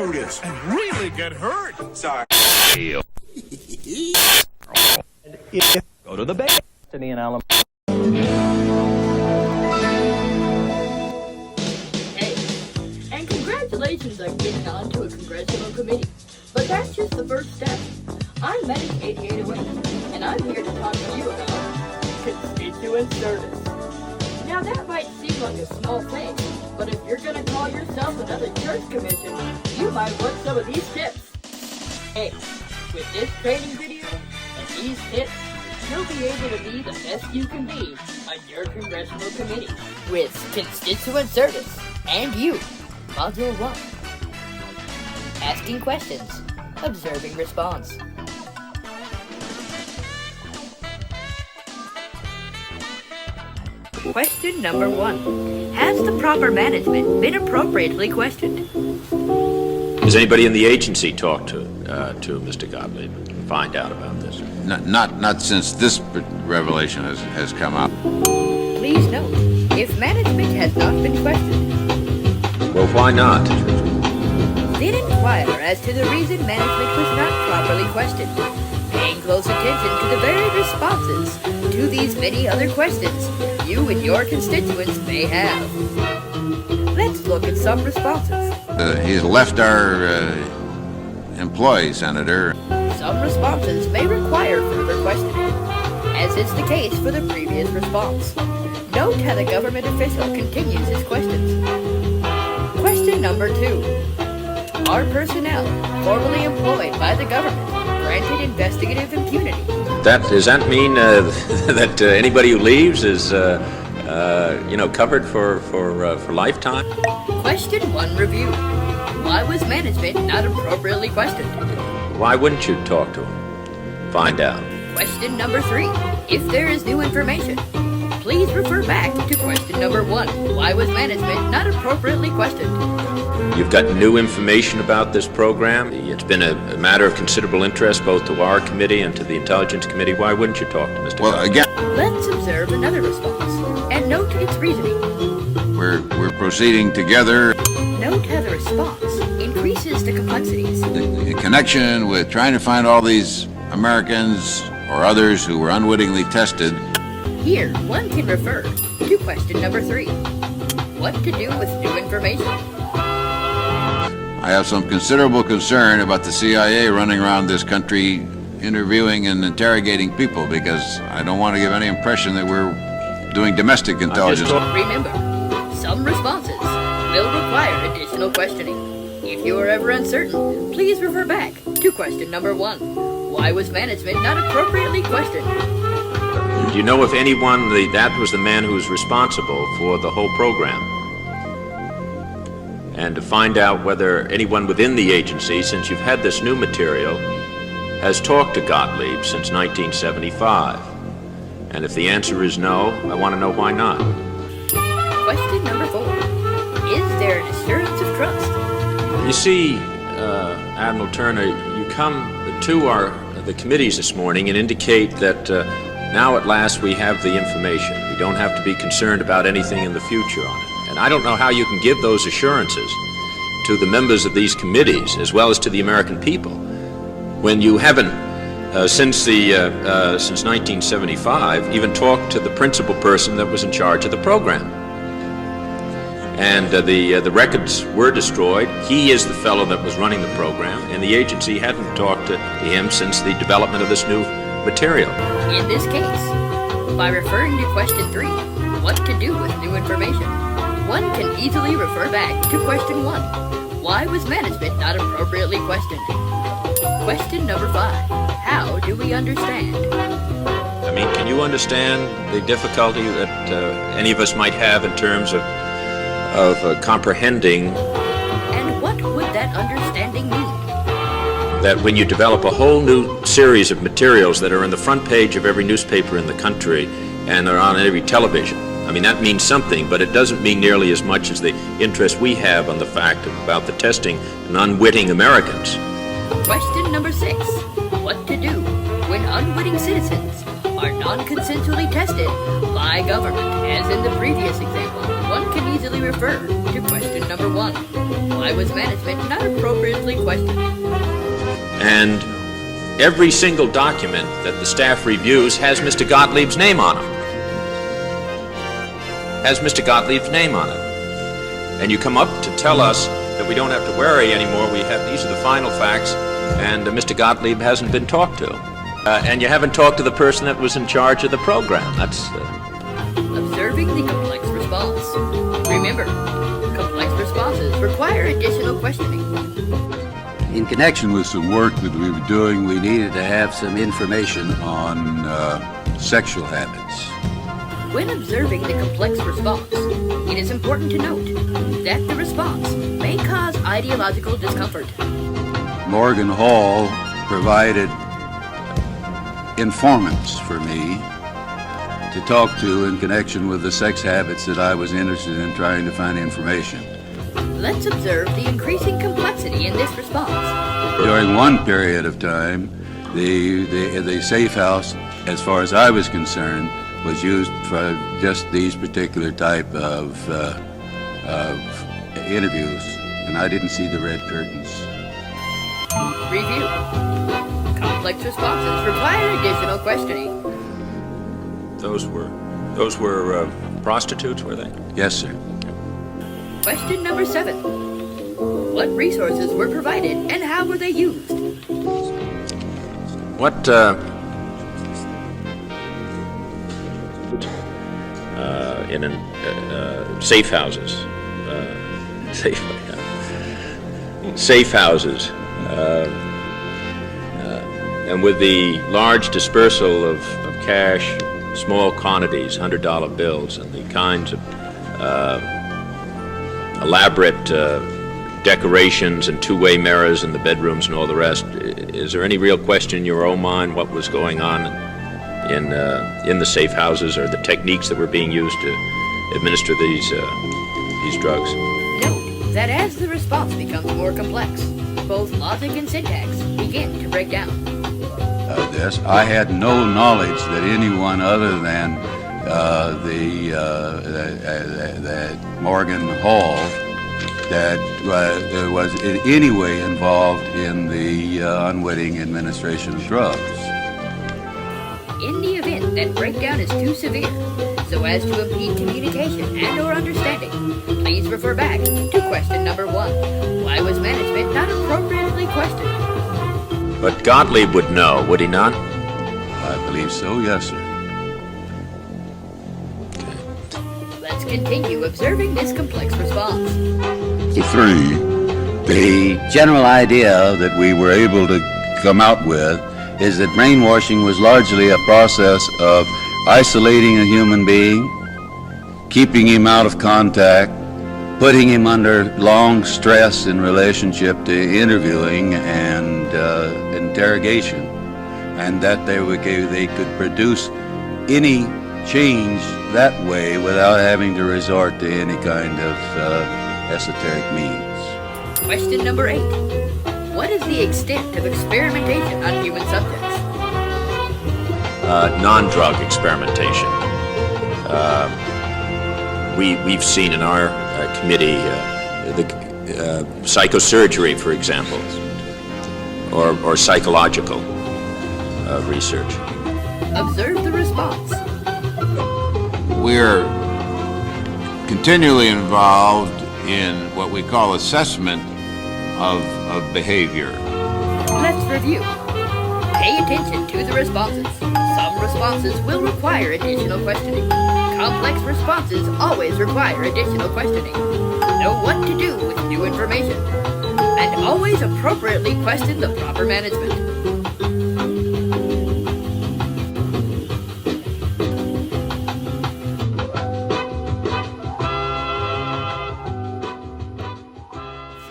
do this and really get hurt. Sorry. Go to the base. Destiny and Alabama. Hey, and congratulations on getting onto a congressional committee. But that's just the first step. I'm Medic 8808, and I'm here to talk to you about constituent service. Now that might seem like a small thing, but if you're gonna call yourself another church commission, you might want some of these tips. Hey, with this training video and these tips, you'll be able to be the best you can be on your congressional committee with constituent service and you. Module 1. Asking questions. Observing response. Question number 1. Has the proper management been appropriately questioned? Has anybody in the agency talked to Mr. Gottlieb and find out about this? Not since this revelation has come out. Please note, if management has not been questioned, Well, why not? then inquire as to the reason management was not properly questioned, paying close attention to the varied responses to these many other questions you and your constituents may have. Let's look at some responses. He's left our employee, Senator. Some responses may require further questioning, as is the case for the previous response. Note how the government official continues his questions. Question number 2. Are personnel formally employed by the government granted investigative impunity? Does that mean that anybody who leaves is, covered for lifetime? Question 1 review. Why was management not appropriately questioned? Why wouldn't you talk to him? Find out. Question number 3. If there is new information, please refer back to question number 1. Why was management not appropriately questioned? You've got new information about this program. It's been a matter of considerable interest both to our committee and to the Intelligence Committee. Why wouldn't you talk to Mr. Well, Gottlieb? again, Let's observe another response and note its reasoning. we're proceeding together Note how the response increases the complexities. in connection with trying to find all these Americans or others who were unwittingly tested. Here, one can refer to question number 3. What to do with new information? I have some considerable concern about the CIA running around this country interviewing and interrogating people, because I don't want to give any impression that we're doing domestic intelligence. Remember, some responses will require additional questioning. If you are ever uncertain, please refer back to question number 1. Why was management not appropriately questioned? Do you know if anyone, that was the man who was responsible for the whole program? And to find out whether anyone within the agency, since you've had this new material, has talked to Gottlieb since 1975. And if the answer is no, I want to know why not. Question number 4. Is there an assurance of trust? You see, Admiral Turner, you come to the committees this morning and indicate that now at last we have the information. We don't have to be concerned about anything in the future on it. And I don't know how you can give those assurances to the members of these committees as well as to the American people when you haven't, since 1975, even talked to the principal person that was in charge of the program. And the records were destroyed. He is the fellow that was running the program, and the agency hadn't talked to him since the development of this new material. In this case, by referring to question 3, what to do with new information, one can easily refer back to question 1. Why was management not appropriately questioned? Question number 5. How do we understand? I mean, can you understand the difficulty that any of us might have in terms of comprehending? And what would that understanding mean? That when you develop a whole new series of materials that are on the front page of every newspaper in the country and are on every television, I mean, that means something, but it doesn't mean nearly as much as the interest we have on the fact about the testing in unwitting Americans. Question number 6. What to do when unwitting citizens are non-consensually tested by government? As in the previous example, one can easily refer to question number 1. Why was management not appropriately questioned? And every single document that the staff reviews has Mr. Gottlieb's name on it. Has Mr. Gottlieb's name on it. And you come up to tell us that we don't have to worry anymore. These are the final facts, and Mr. Gottlieb hasn't been talked to. And you haven't talked to the person that was in charge of the program. That's... Observing the complex response. Remember, complex responses require additional questioning. In connection with some work that we were doing, we needed to have some information on sexual habits. When observing the complex response, it is important to note that the response may cause ideological discomfort. Morgan Hall provided informants for me to talk to in connection with the sex habits that I was interested in trying to find information. Let's observe the increasing complexity in this response. During one period of time, the safe house, as far as I was concerned, was used for just these particular type of interviews, and I didn't see the red curtains. Review. Complex responses require additional questioning. Those were prostitutes, were they? Yes, sir. Question number 7. What resources were provided and how were they used? What, in safe houses, safe houses, and with the large dispersal of cash, small quantities, $100 bills, and the kinds of elaborate decorations and two-way mirrors in the bedrooms and all the rest, is there any real question in your own mind what was going on in the safe houses, or the techniques that were being used to administer these drugs? Note that as the response becomes more complex, both logic and syntax begin to break down. This, I had no knowledge that anyone other than that Morgan Hall that was in any way involved in the unwitting administration of drugs. In the event that breakdown is too severe, so as to impede communication and or understanding, please refer back to question number 1. Why was management not appropriately questioned? But Gottlieb would know, would he not? I believe so, yes, sir. Let's continue observing this complex response. 3. The general idea that we were able to come out with is that brainwashing was largely a process of isolating a human being, keeping him out of contact, putting him under long stress in relationship to interviewing and interrogation, and that they could produce any change that way without having to resort to any kind of esoteric means. Question number 8. What is the extent of experimentation on human subjects? Non-drug experimentation. We've seen in our committee the psychosurgery, for example, or psychological research. Observe the response. We're continually involved in what we call assessment of behavior. Let's review. Pay attention to the responses. Some responses will require additional questioning. Complex responses always require additional questioning. Know what to do with new information. And always appropriately question the proper management.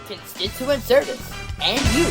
Constituent service, and you.